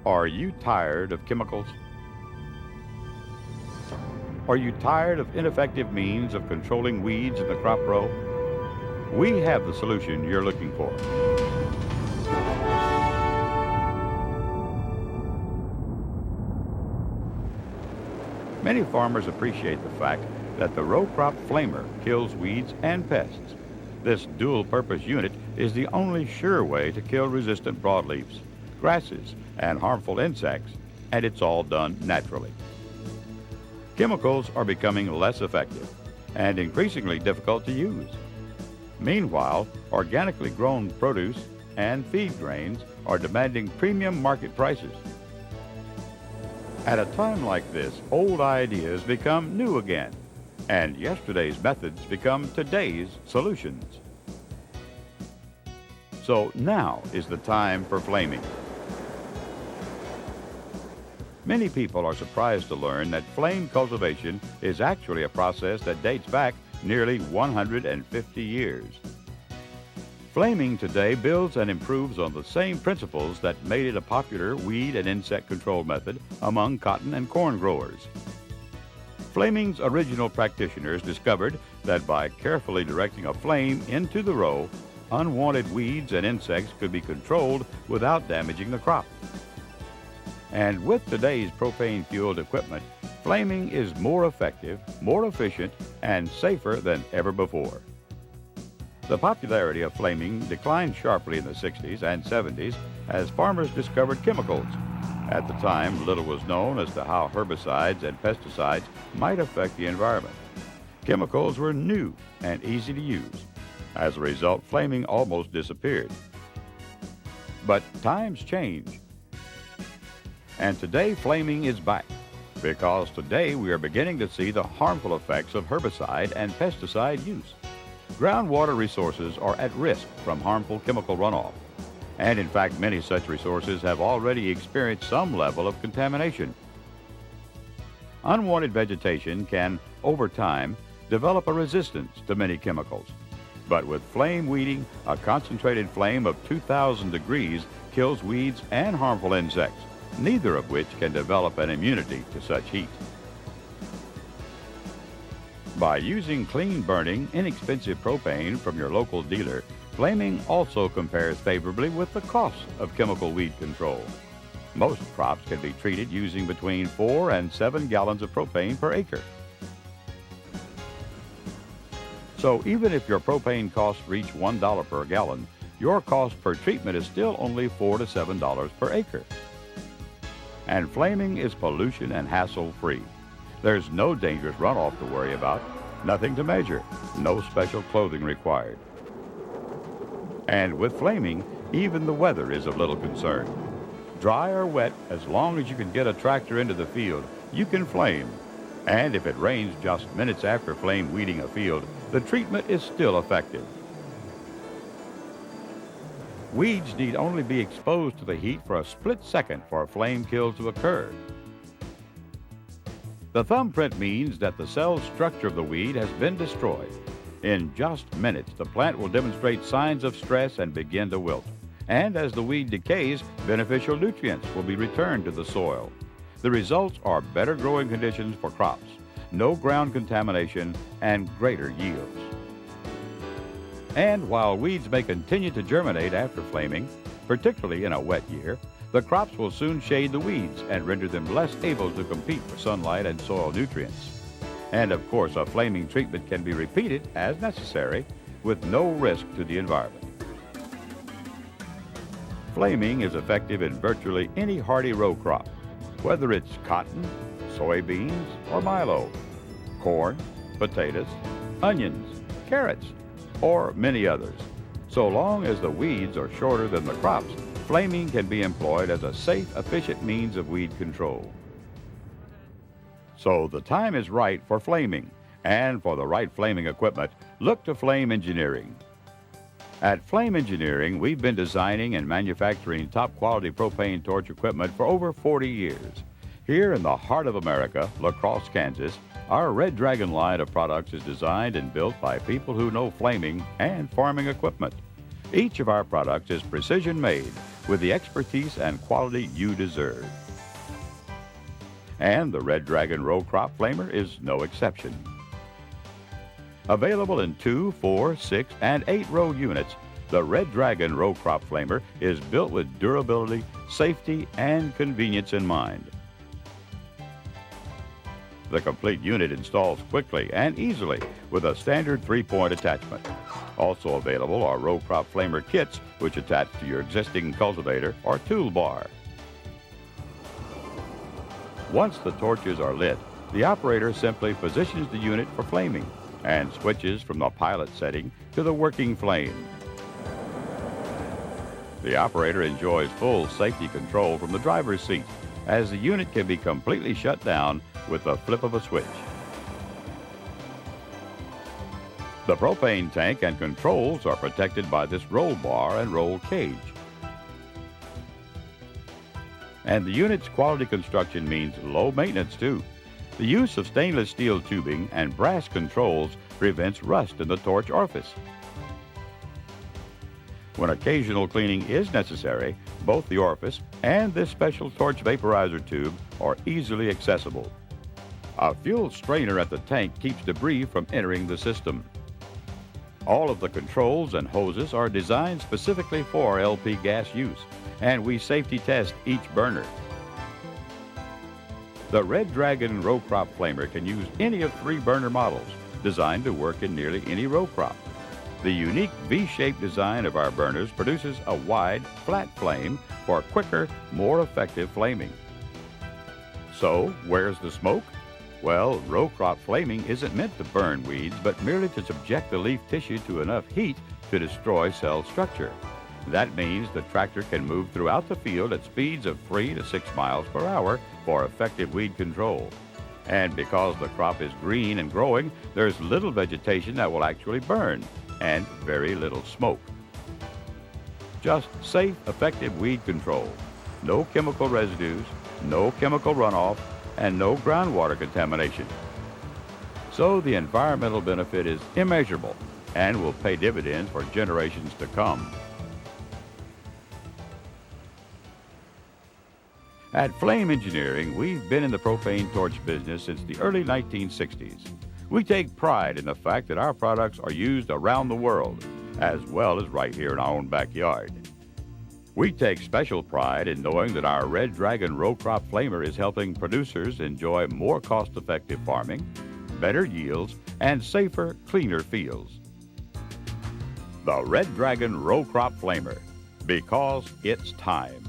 Are you tired of chemicals? Are you tired of ineffective means of controlling weeds in the crop row? We have the solution you're looking for. Many farmers appreciate the fact that the row crop flamer kills weeds and pests. This dual-purpose unit is the only sure way to kill resistant broadleafs, grasses, and harmful insects, and it's all done naturally. Chemicals are becoming less effective and increasingly difficult to use. Meanwhile, organically grown produce and feed grains are demanding premium market prices. At a time like this, old ideas become new again, and yesterday's methods become today's solutions. So now is the time for flaming. Many people are surprised to learn that flame cultivation is actually a process that dates back nearly 150 years. Flaming today builds and improves on the same principles that made it a popular weed and insect control method among cotton and corn growers. Flaming's original practitioners discovered that by carefully directing a flame into the row, unwanted weeds and insects could be controlled without damaging the crop. And with today's propane-fueled equipment, flaming is more effective, more efficient, and safer than ever before. The popularity of flaming declined sharply in the 60s and 70s as farmers discovered chemicals. At the time, little was known as to how herbicides and pesticides might affect the environment. Chemicals were new and easy to use. As a result, flaming almost disappeared. But times change. And today, flaming is back, because today we are beginning to see the harmful effects of herbicide and pesticide use. Groundwater resources are at risk from harmful chemical runoff, and in fact, many such resources have already experienced some level of contamination. Unwanted vegetation can, over time, develop a resistance to many chemicals. But with flame weeding, a concentrated flame of 2,000 degrees kills weeds and harmful insects, neither of which can develop an immunity to such heat. By using clean-burning, inexpensive propane from your local dealer, flaming also compares favorably with the cost of chemical weed control. Most crops can be treated using between 4 and 7 gallons of propane per acre. So even if your propane costs reach $1 per gallon, your cost per treatment is still only $4 to $7 per acre. And flaming is pollution and hassle-free. There's no dangerous runoff to worry about, nothing to measure, no special clothing required. And with flaming, even the weather is of little concern. Dry or wet, as long as you can get a tractor into the field, you can flame. And if it rains just minutes after flame weeding a field, the treatment is still effective. Weeds need only be exposed to the heat for a split second for a flame kill to occur. The thumbprint means that the cell structure of the weed has been destroyed. In just minutes, the plant will demonstrate signs of stress and begin to wilt. And as the weed decays, beneficial nutrients will be returned to the soil. The results are better growing conditions for crops, no ground contamination, and greater yields. And while weeds may continue to germinate after flaming, particularly in a wet year, the crops will soon shade the weeds and render them less able to compete for sunlight and soil nutrients. And of course, a flaming treatment can be repeated as necessary with no risk to the environment. Flaming is effective in virtually any hardy row crop, whether it's cotton, soybeans, or milo, corn, potatoes, onions, carrots, or many others. So long as the weeds are shorter than the crops, flaming can be employed as a safe, efficient means of weed control. So the time is right for flaming, and for the right flaming equipment, look to Flame Engineering. At Flame Engineering, we've been designing and manufacturing top-quality propane torch equipment for over 40 years. Here in the heart of America, La Crosse, Kansas, our Red Dragon line of products is designed and built by people who know flaming and farming equipment. Each of our products is precision-made with the expertise and quality you deserve. And the Red Dragon Row Crop Flamer is no exception. Available in 2, 4, 6, and 8 row units, the Red Dragon Row Crop Flamer is built with durability, safety, and convenience in mind. The complete unit installs quickly and easily with a standard 3-point attachment. Also available are row crop flamer kits, which attach to your existing cultivator or toolbar. Once the torches are lit, the operator simply positions the unit for flaming and switches from the pilot setting to the working flame. The operator enjoys full safety control from the driver's seat, as the unit can be completely shut down with the flip of a switch. The propane tank and controls are protected by this roll bar and roll cage. And the unit's quality construction means low maintenance too. The use of stainless steel tubing and brass controls prevents rust in the torch orifice. When occasional cleaning is necessary, both the orifice and this special torch vaporizer tube are easily accessible. A fuel strainer at the tank keeps debris from entering the system. All of the controls and hoses are designed specifically for LP gas use, and we safety test each burner. The Red Dragon Row Crop Flamer can use any of 3 burner models, designed to work in nearly any row crop. The unique V-shaped design of our burners produces a wide, flat flame for quicker, more effective flaming. So, where's the smoke? Well, row crop flaming isn't meant to burn weeds, but merely to subject the leaf tissue to enough heat to destroy cell structure. That means the tractor can move throughout the field at speeds of 3 to 6 miles per hour for effective weed control. And because the crop is green and growing, there's little vegetation that will actually burn, and very little smoke. Just safe, effective weed control. No chemical residues, no chemical runoff, and no groundwater contamination. So the environmental benefit is immeasurable and will pay dividends for generations to come. At Flame Engineering, we've been in the propane torch business since the early 1960s. We take pride in the fact that our products are used around the world, as well as right here in our own backyard. We take special pride in knowing that our Red Dragon Row Crop Flamer is helping producers enjoy more cost-effective farming, better yields, and safer, cleaner fields. The Red Dragon Row Crop Flamer, because it's time.